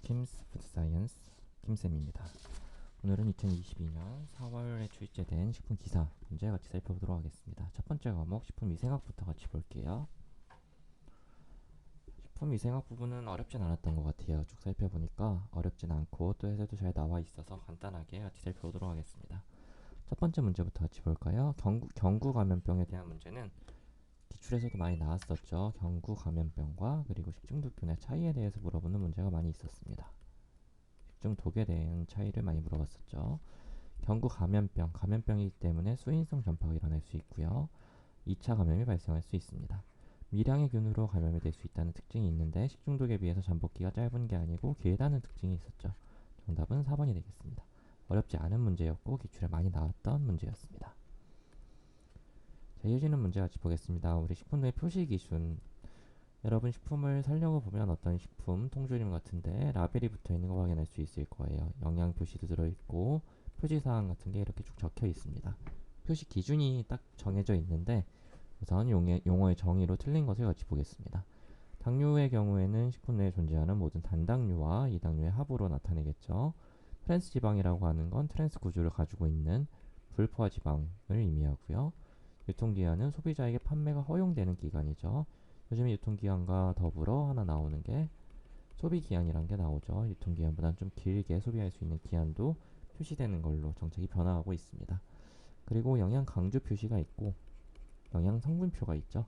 킴스 푸드사이언스 김쌤입니다. 오늘은 2022년 4월에 출제된 식품 기사 문제 같이 살펴보도록 하겠습니다. 첫 번째 과목 식품위생학부터 같이 볼게요. 식품위생학 부분은 어렵진 않았던 것 같아요. 쭉 살펴보니까 어렵진 않고 또 해설도 잘 나와 있어서 간단하게 같이 살펴보도록 하겠습니다. 첫 번째 문제부터 같이 볼까요? 경구 감염병에 대한 문제는 기출에서도 많이 나왔었죠. 경구 감염병과 그리고 식중독균의 차이에 대해서 물어보는 문제가 많이 있었습니다. 식중독에 대한 차이를 많이 물어봤었죠. 경구 감염병이기 때문에 수인성 전파가 일어날 수 있고요. 2차 감염이 발생할 수 있습니다. 미량의 균으로 감염이 될 수 있다는 특징이 있는데 식중독에 비해서 잠복기가 짧은 게 아니고 길다는 특징이 있었죠. 정답은 4번이 되겠습니다. 어렵지 않은 문제였고 기출에 많이 나왔던 문제였습니다. 자, 이어지는 문제 같이 보겠습니다. 우리 식품의 표시 기준. 여러분 식품을 사려고 보면 어떤 식품 통조림 같은데 라벨이 붙어 있는 거 확인할 수 있을 거예요. 영양 표시도 들어있고 표지사항 같은 게 이렇게 쭉 적혀 있습니다. 표시 기준이 딱 정해져 있는데 우선 용어의 정의로 틀린 것을 같이 보겠습니다. 당류의 경우에는 식품 내에 존재하는 모든 단당류와 이당류의 합으로 나타내겠죠. 트랜스 지방이라고 하는 건 트랜스 구조를 가지고 있는 불포화 지방을 의미하고요. 유통기한은 소비자에게 판매가 허용되는 기간이죠. 요즘에 유통기한과 더불어 하나 나오는 게 소비기한이란 게 나오죠. 유통기한보다는 좀 길게 소비할 수 있는 기한도 표시되는 걸로 정책이 변화하고 있습니다. 그리고 영양 강조 표시가 있고 영양 성분표가 있죠.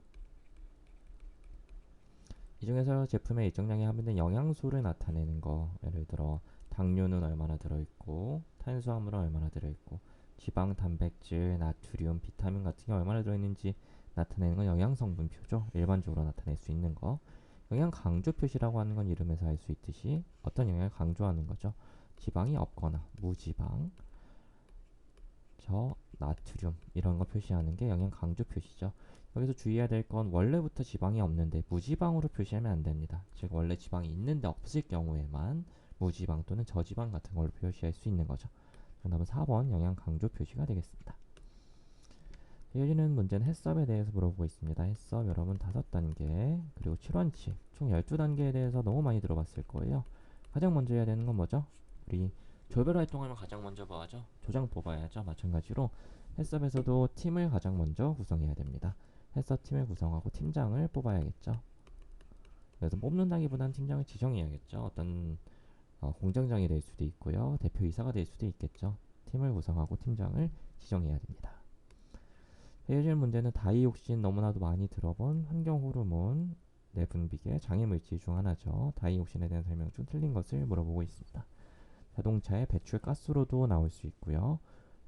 이 중에서 제품에 일정량에 함유된 영양소를 나타내는 거, 예를 들어 당류는 얼마나 들어있고 탄수화물은 얼마나 들어있고 지방, 단백질, 나트륨, 비타민 같은 게 얼마나 들어있는지 나타내는 건 영양성분표죠. 일반적으로 나타낼 수 있는 거. 영양 강조 표시라고 하는 건 이름에서 알 수 있듯이 어떤 영양을 강조하는 거죠. 지방이 없거나 무지방, 나트륨 이런 거 표시하는 게 영양 강조 표시죠. 여기서 주의해야 될 건 원래부터 지방이 없는데 무지방으로 표시하면 안 됩니다. 즉 원래 지방이 있는데 없을 경우에만 무지방 또는 저지방 같은 걸로 표시할 수 있는 거죠. 정답은 4번 영양 강조 표시가 되겠습니다. 이어지는 문제는 해썹에 대해서 물어보고 있습니다. 해썹 여러분 5단계 그리고 7원칙 총 12단계에 대해서 너무 많이 들어봤을 거예요. 가장 먼저 해야 되는 건 뭐죠? 우리 조별 활동하면 가장 먼저 뭐 하죠? 조장 뽑아야죠. 마찬가지로 해썹에서도 팀을 가장 먼저 구성해야 됩니다. 해썹 팀을 구성하고 팀장을 뽑아야겠죠. 그래서 뽑는다기보다는 팀장을 지정해야겠죠. 어떤 공장장이 될 수도 있고요. 대표이사가 될 수도 있겠죠. 팀을 구성하고 팀장을 지정해야 됩니다. 이어지는 문제는 다이옥신 너무나도 많이 들어본 환경호르몬 내분비계 장애물질 중 하나죠. 다이옥신에 대한 설명 중 틀린 것을 물어보고 있습니다. 자동차의 배출가스로도 나올 수 있고요.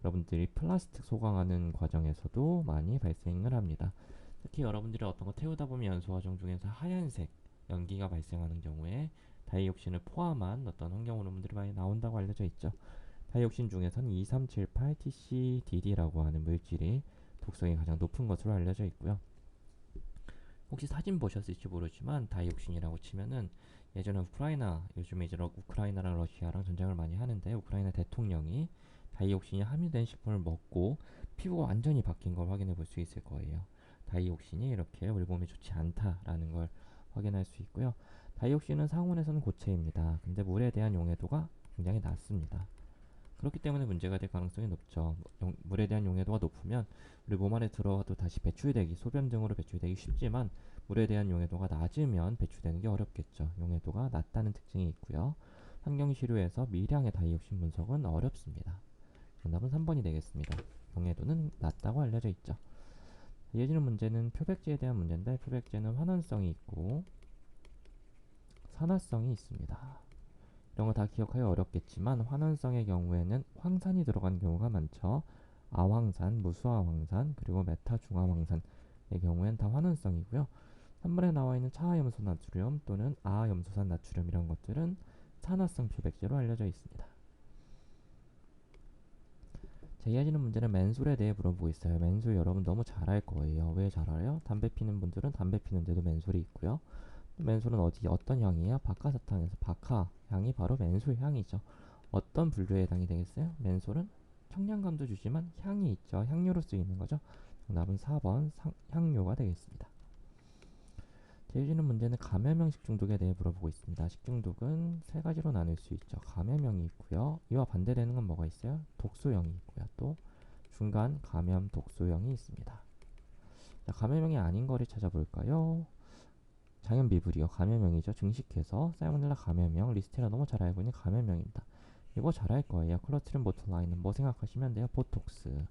여러분들이 플라스틱 소강하는 과정에서도 많이 발생을 합니다. 특히 여러분들이 어떤 거 태우다 보면 연소 과정 중에서 하얀색 연기가 발생하는 경우에 다이옥신을 포함한 어떤 환경호르몬들이 많이 나온다고 알려져 있죠. 다이옥신 중에서는 2378TCDD라고 하는 물질이 독성이 가장 높은 것으로 알려져 있고요. 혹시 사진 보셨을지 모르지만 다이옥신이라고 치면은 예전에 요즘에 이제 우크라이나랑 러시아랑 전쟁을 많이 하는데 우크라이나 대통령이 다이옥신이 함유된 식품을 먹고 피부가 완전히 바뀐 걸 확인해 볼 수 있을 거예요. 다이옥신이 이렇게 우리 몸에 좋지 않다라는 걸 확인할 수 있고요. 다이옥신은 상온에서는 고체입니다. 근데 물에 대한 용해도가 굉장히 낮습니다. 그렇기 때문에 문제가 될 가능성이 높죠. 물에 대한 용해도가 높으면 우리 몸 안에 들어와도 다시 배출되기, 소변 등으로 배출되기 쉽지만 물에 대한 용해도가 낮으면 배출되는 게 어렵겠죠. 용해도가 낮다는 특징이 있고요. 환경시료에서 미량의 다이옥신 분석은 어렵습니다. 정답은 3번이 되겠습니다. 용해도는 낮다고 알려져 있죠. 이어지는 문제는 표백제에 대한 문제인데 표백제는 환원성이 있고 산화성이 있습니다. 이런 거 다 기억하기 어렵겠지만 환원성의 경우에는 황산이 들어간 경우가 많죠. 아황산, 무수아황산, 그리고 메타중화황산의 경우엔 다 환원성이고요. 산물에 나와 있는 차하염소 나트륨 또는 아염소산 나트륨 이런 것들은 산화성 표백제로 알려져 있습니다. 자, 이어지는 문제는 맨솔에 대해 물어보고 있어요. 맨솔 여러분 너무 잘 알 거예요. 왜 잘 알아요? 담배 피는 분들은 담배 피는데도 맨솔이 있고요. 맨솔은 어떤 향이에요? 박하사탕에서 박하 향이 바로 맨솔 향이죠. 어떤 분류에 해당이 되겠어요? 맨솔은 청량감도 주지만 향이 있죠. 향료로 쓰이는 거죠. 정답은 4번 향료가 되겠습니다. 제시는 문제는 감염형 식중독에 대해 물어보고 있습니다. 식중독은 세 가지로 나눌 수 있죠. 감염형이 있고요. 이와 반대되는 건 뭐가 있어요? 독소형이 있고요. 또 중간 감염 독소형이 있습니다. 자, 감염형이 아닌 거를 찾아볼까요? 장염비브리오 감염형이죠. 증식해서 살모넬라 감염형, 리스테라 너무 잘 알고 있는 감염형입니다. 이거 잘할 거예요. 클로트린 보툴라인은 뭐 생각하시면 돼요? 보톡스.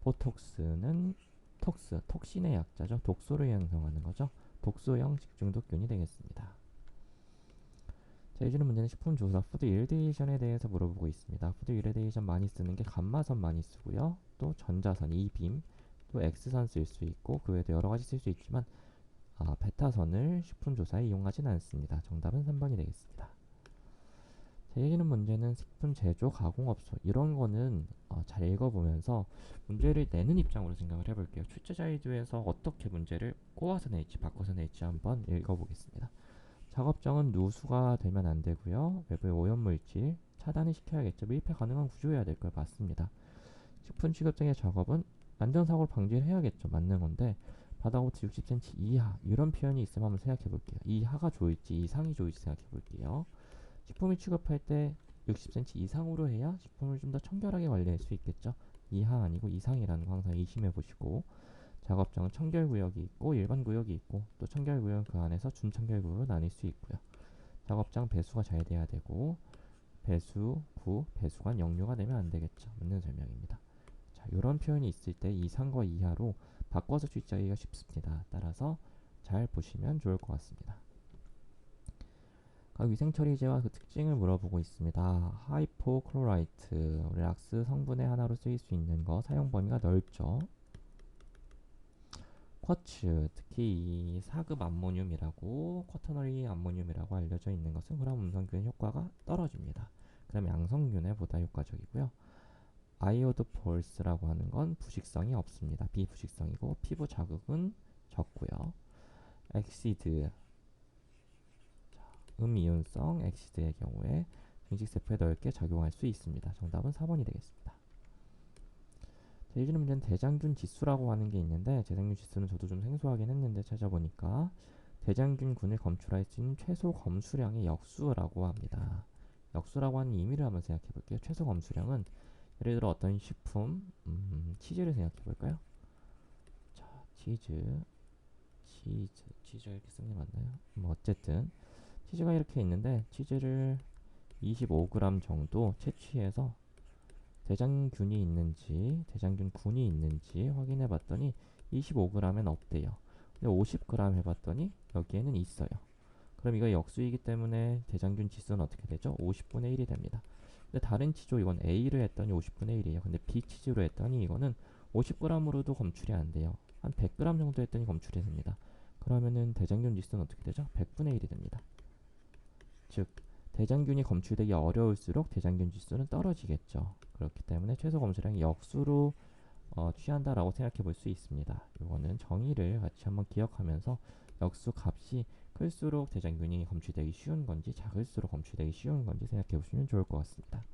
보톡스는 톡신의 약자죠. 독소를 형성하는 거죠. 독소형 식중독균이 되겠습니다. 자, 이주는 문제는 식품조사 푸드 이레디에이션에 대해서 물어보고 있습니다. 푸드 이레디에이션 많이 쓰는 게 감마선 많이 쓰고요. 또 전자선, E빔, 또 X선 쓸 수 있고 그 외에도 여러 가지 쓸 수 있지만 베타선을 식품조사에 이용하진 않습니다. 정답은 3번이 되겠습니다. 제시는 문제는 식품 제조 가공업소 이런 거는 잘 읽어보면서 문제를 내는 입장으로 생각을 해볼게요. 출제자이드에서 어떻게 문제를 꼬아서 낼지 바꿔서 낼지 한번 읽어보겠습니다. 작업장은 누수가 되면 안 되고요. 외부의 오염물질 차단을 시켜야겠죠. 밀폐 가능한 구조여야 될 걸 맞습니다. 식품 취급장의 작업은 안전사고를 방지를 해야겠죠. 맞는 건데 바닥부터 60cm 이하 이런 표현이 있으면 한번 생각해 볼게요. 이하가 좋을지 이상이 좋을지 생각해 볼게요. 식품을 취급할 때 60cm 이상으로 해야 식품을 좀 더 청결하게 관리할 수 있겠죠. 이하 아니고 이상이라는 거 항상 의심해 보시고 작업장은 청결구역이 있고 일반구역이 있고 또 청결구역은 그 안에서 준청결구역으로 나뉠 수 있고요. 작업장 배수가 잘 돼야 되고 배수, 구, 배수관 역류가 되면 안 되겠죠. 맞는 설명입니다. 자, 이런 표현이 있을 때 이상과 이하로 바꿔서 출제하기가 쉽습니다. 따라서 잘 보시면 좋을 것 같습니다. 각 위생처리제와 그 특징을 물어보고 있습니다. 하이포클로라이트, 락스 성분의 하나로 쓰일 수 있는 거 사용 범위가 넓죠. 쿼츠, 특히 이 4급 암모늄이라고 쿼터너리 암모늄이라고 알려져 있는 것은 혈압 음성균 효과가 떨어집니다. 그럼 양성균에 보다 효과적이고요. 아이오드 폴스라고 하는 건 부식성이 없습니다. 비부식성이고 피부 자극은 적고요. 엑시드, 음이온성 엑시드의 경우에 증식세포에 넓게 작용할 수 있습니다. 정답은 4번이 되겠습니다. 자, 이주는 문제는 대장균 지수라고 하는 게 있는데 대장균 지수는 저도 좀 생소하긴 했는데 찾아보니까 대장균군을 검출할 수 있는 최소 검수량의 역수라고 합니다. 역수라고 하는 의미를 한번 생각해 볼게요. 최소 검수량은 예를 들어 어떤 식품, 치즈를 생각해 볼까요? 자, 치즈가 이렇게 쓰는 게 맞나요? 뭐 어쨌든 치즈가 이렇게 있는데 치즈를 25g 정도 채취해서 대장균이 있는지 대장균군이 있는지 확인해 봤더니 25g엔 없대요. 근데 50g 해봤더니 여기에는 있어요. 그럼 이거 역수이기 때문에 대장균 지수는 어떻게 되죠? 50분의 1이 됩니다. 근데 다른 치조 이건 A를 했더니 50분의 1이에요. 근데 B 치즈로 했더니 이거는 50g으로도 검출이 안 돼요. 한 100g 정도 했더니 검출이 됩니다. 그러면은 대장균 지수는 어떻게 되죠? 100분의 1이 됩니다. 즉 대장균이 검출되기 어려울수록 대장균 지수는 떨어지겠죠. 그렇기 때문에 최소 검출량이 역수로 취한다라고 생각해 볼 수 있습니다. 이거는 정의를 같이 한번 기억하면서 역수 값이 클수록 대장균이 검출되기 쉬운 건지 작을수록 검출되기 쉬운 건지 생각해 보시면 좋을 것 같습니다.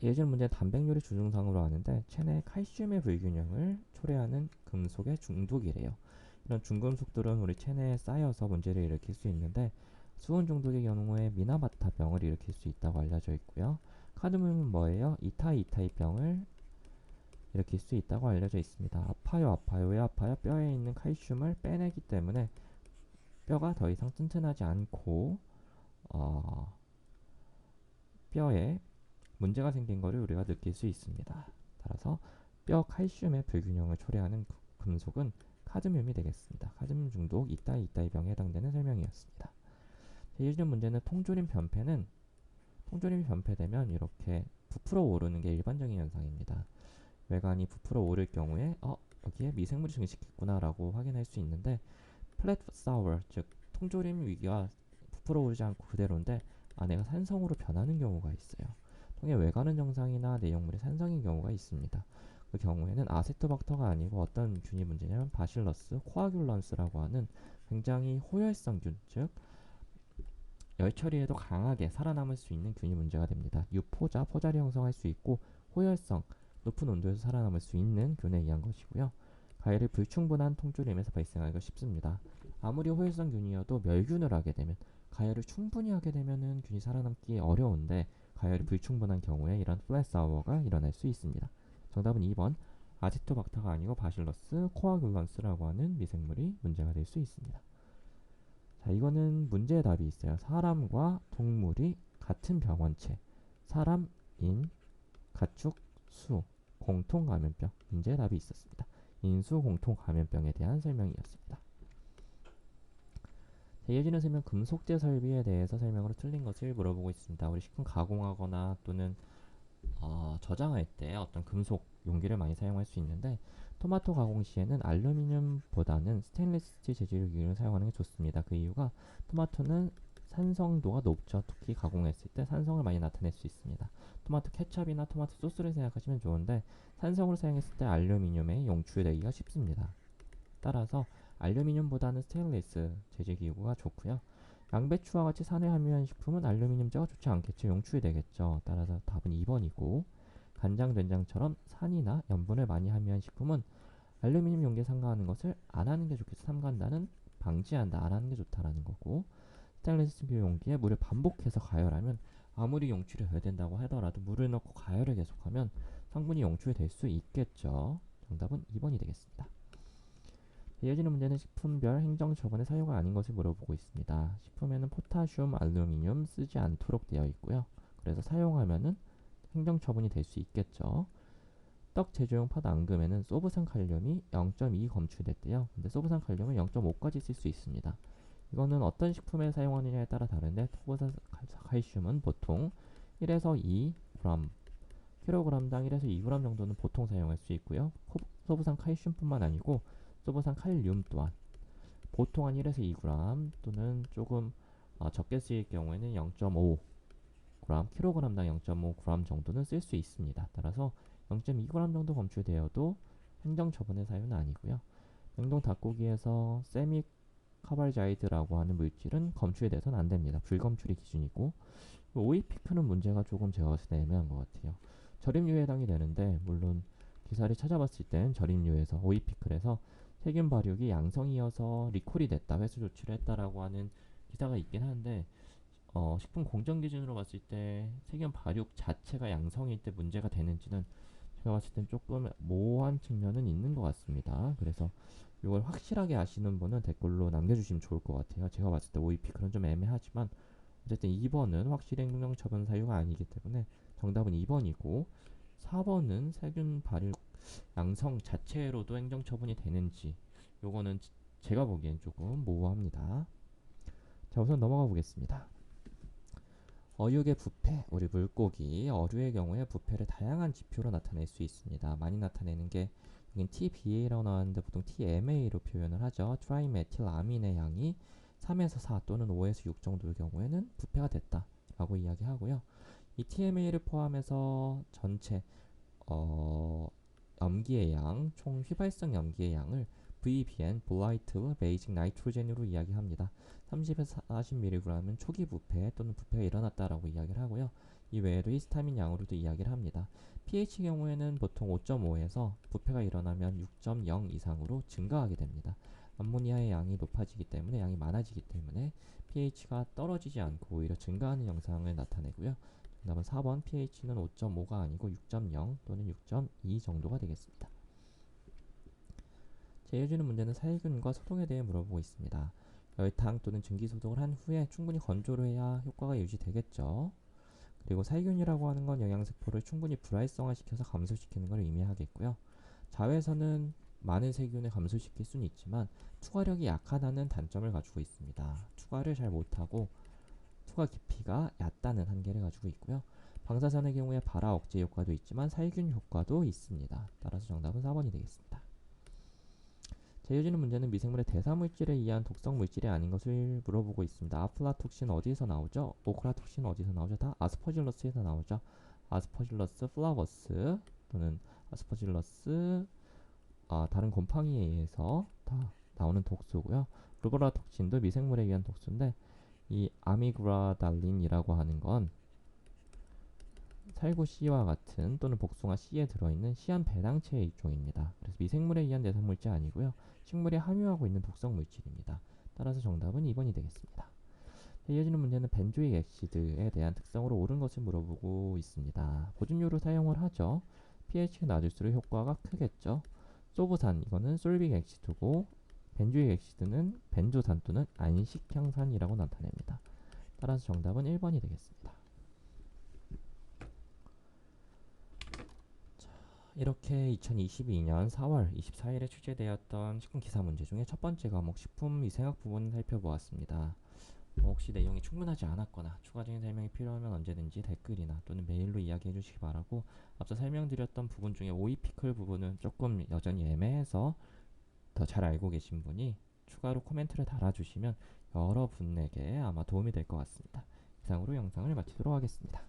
예전 문제는 단백뇨를 주증상으로 하는데 체내 칼슘의 불균형을 초래하는 금속의 중독이래요. 이런 중금속들은 우리 체내에 쌓여서 문제를 일으킬 수 있는데 수은 중독의 경우에 미나마타병을 일으킬 수 있다고 알려져 있고요. 카드뮴은 뭐예요? 이타이타이병을 일으킬 수 있다고 알려져 있습니다. 아파요. 왜 아파요? 뼈에 있는 칼슘을 빼내기 때문에 뼈가 더 이상 튼튼하지 않고 뼈에 문제가 생긴 것을 우리가 느낄 수 있습니다. 따라서 뼈 칼슘의 불균형을 초래하는 금속은 카드뮴이 되겠습니다. 카드뮴 중독 이따이 병에 해당되는 설명이었습니다. 제1년 문제는 통조림 변폐는 통조림이 변폐되면 이렇게 부풀어 오르는 게 일반적인 현상입니다. 외관이 부풀어 오를 경우에 여기에 미생물이 증식했구나 라고 확인할 수 있는데 플랫 사워 즉 통조림 위기가 부풀어 오르지 않고 그대로인데 안에가 산성으로 변하는 경우가 있어요. 통의 외관은 정상이나 내용물이 산성인 경우가 있습니다. 그 경우에는 아세토박터가 아니고 어떤 균이 문제냐면 바실러스 코아귤런스라고 하는 굉장히 호열성균 즉 열 처리에도 강하게 살아남을 수 있는 균이 문제가 됩니다. 유포자, 포자를 형성할 수 있고 호열성, 높은 온도에서 살아남을 수 있는 균에 의한 것이고요. 가열이 불충분한 통조림에서 발생하기가 쉽습니다. 아무리 호일성균이어도 멸균을 하게 되면 가열을 충분히 하게 되면은 균이 살아남기 어려운데 가열이 불충분한 경우에 이런 플랫사워가 일어날 수 있습니다. 정답은 2번 아지토박터가 아니고 바실러스 코아귤런스라고 하는 미생물이 문제가 될 수 있습니다. 자, 이거는 문제의 답이 있어요. 사람과 동물이 같은 병원체, 사람, 인, 가축, 수, 공통 감염병. 문제의 답이 있었습니다. 인수 공통 감염병에 대한 설명이었습니다. 자, 이어지는 설명 금속재 설비에 대해서 설명으로 틀린 것을 물어보고 있습니다. 우리 식품 가공하거나 또는 저장할 때 어떤 금속 용기를 많이 사용할 수 있는데 토마토 가공 시에는 알루미늄보다는 스테인리스 스틸 재질 기기를 사용하는 게 좋습니다. 그 이유가 토마토는 산성도가 높죠. 특히 가공했을 때 산성을 많이 나타낼 수 있습니다. 토마토 케첩이나 토마토 소스를 생각하시면 좋은데 산성으로 사용했을 때 알루미늄에 용출되기가 쉽습니다. 따라서 알루미늄보다는 스테인리스 재질 기구가 좋고요. 양배추와 같이 산에 함유한 식품은 알루미늄재가 좋지 않겠죠. 용출이 되겠죠. 따라서 답은 2번이고 간장, 된장처럼 산이나 염분을 많이 함유한 식품은 알루미늄 용기에 삼가하는 것을 안 하는 게 좋겠죠. 삼간다는 방지한다, 안 하는 게 좋다라는 거고 스테인리스 스틸 용기에 물을 반복해서 가열하면 아무리 용출이 덜 된다고 하더라도 물을 넣고 가열을 계속하면 성분이 용출이 될 수 있겠죠. 정답은 2번이 되겠습니다. 이어지는 문제는 식품별 행정처분의 사유가 아닌 것을 물어보고 있습니다. 식품에는 포타슘, 알루미늄 쓰지 않도록 되어 있고요. 그래서 사용하면은 행정처분이 될 수 있겠죠. 떡 제조용 팥 앙금에는 소브산 칼륨이 0.2 검출됐대요. 근데 소브산 칼륨은 0.5까지 쓸 수 있습니다. 이거는 어떤 식품에 사용하느냐에 따라 다른데 소브산 칼슘은 보통 1에서 2g, 킬로그램당 1에서 2g 정도는 보통 사용할 수 있고요. 소브산 칼슘뿐만 아니고 소브산 칼륨 또한 보통 한 1에서 2g 또는 조금 적게 쓰일 경우에는 0.5g, 킬로그램당 0.5g 정도는 쓸 수 있습니다. 따라서 0.2g 정도 검출되어도 행정처분의 사유는 아니고요. 냉동 닭고기에서 세미 카발자이드라고 하는 물질은 검출돼서는 안 됩니다. 불검출이 기준이고 오이피크는 문제가 조금 제가 봤을 때 애매한 것 같아요. 절임류에 해당이 되는데 물론 기사를 찾아봤을 땐 절임류에서 오이피클에서 세균 발육이 양성이어서 리콜이 됐다, 회수 조치를 했다라고 하는 기사가 있긴 한데 식품 공정 기준으로 봤을 때 세균 발육 자체가 양성일 때 문제가 되는지는 제가 봤을 땐 조금 모호한 측면은 있는 것 같습니다. 그래서 이걸 확실하게 아시는 분은 댓글로 남겨주시면 좋을 것 같아요. 제가 봤을 때 오이피클은 좀 애매하지만 어쨌든 2번은 확실히 행정처분 사유가 아니기 때문에 정답은 2번이고 4번은 세균 발육 양성 자체로도 행정처분이 되는지 요거는 제가 보기엔 조금 모호합니다. 자, 우선 넘어가 보겠습니다. 어육의 부패, 우리 물고기, 어류의 경우에 부패를 다양한 지표로 나타낼 수 있습니다. 많이 나타내는 게 여긴 TBA라고 나왔는데 보통 TMA로 표현을 하죠. 트라이메틸아민의 양이 3에서 4 또는 5에서 6 정도의 경우에는 부패가 됐다 라고 이야기하고요. 이 TMA를 포함해서 전체 염기의 양, 총 휘발성 염기의 양을 VBN, Volatile Basic Nitrogen으로 이야기합니다. 30에서 40mg은 초기 부패 또는 부패가 일어났다라고 이야기를 하고요. 이 외에도 히스타민 양으로도 이야기를 합니다. pH 경우에는 보통 5.5에서 부패가 일어나면 6.0 이상으로 증가하게 됩니다. 암모니아의 양이 높아지기 때문에 양이 많아지기 때문에 pH가 떨어지지 않고 오히려 증가하는 영상을 나타내고요. 정답은 4번 pH는 5.5가 아니고 6.0 또는 6.2 정도가 되겠습니다. 이어지는 문제는 살균과 소독에 대해 물어보고 있습니다. 열탕 또는 증기소독을 한 후에 충분히 건조를 해야 효과가 유지되겠죠. 그리고 살균이라고 하는 건 영양세포를 충분히 불활성화시켜서 감소시키는 걸 의미하겠고요. 자외선은 많은 세균을 감소시킬 수는 있지만 투과력이 약하다는 단점을 가지고 있습니다. 투과를 잘 못하고 투과 깊이가 얕다는 한계를 가지고 있고요. 방사선의 경우에 발화 억제 효과도 있지만 살균 효과도 있습니다. 따라서 정답은 4번이 되겠습니다. 이어지는 문제는 미생물의 대사물질에 의한 독성 물질이 아닌 것을 물어보고 있습니다. 아플라톡신 어디에서 나오죠? 오크라톡신 어디서 나오죠? 다 아스퍼질러스에서 나오죠. 아스퍼질러스 플라버스 또는 아스퍼질러스 다른 곰팡이에 의해서 다 나오는 독소고요. 루버라톡신도 미생물에 의한 독소인데 이 아미그라달린이라고 하는 건 살구 C와 같은 또는 복숭아 C에 들어있는 시안 배당체의 일종입니다. 그래서 미생물에 의한 내성물질 아니고요. 식물이 함유하고 있는 독성 물질입니다. 따라서 정답은 2번이 되겠습니다. 이어지는 문제는 벤조익 액시드에 대한 특성으로 옳은 것을 물어보고 있습니다. 보존료로 사용을 하죠. pH가 낮을수록 효과가 크겠죠. 소부산, 이거는 솔빅 액시드고 벤조익 액시드는 벤조산 또는 안식향산이라고 나타냅니다. 따라서 정답은 1번이 되겠습니다. 이렇게 2022년 4월 24일에 출제되었던 식품 기사 문제 중에 첫 번째 과목 식품위생학 부분을 살펴보았습니다. 혹시 내용이 충분하지 않았거나 추가적인 설명이 필요하면 언제든지 댓글이나 또는 메일로 이야기해 주시기 바라고, 앞서 설명드렸던 부분 중에 오이 피클 부분은 조금 여전히 애매해서 더 잘 알고 계신 분이 추가로 코멘트를 달아주시면 여러분에게 아마 도움이 될 것 같습니다. 이상으로 영상을 마치도록 하겠습니다.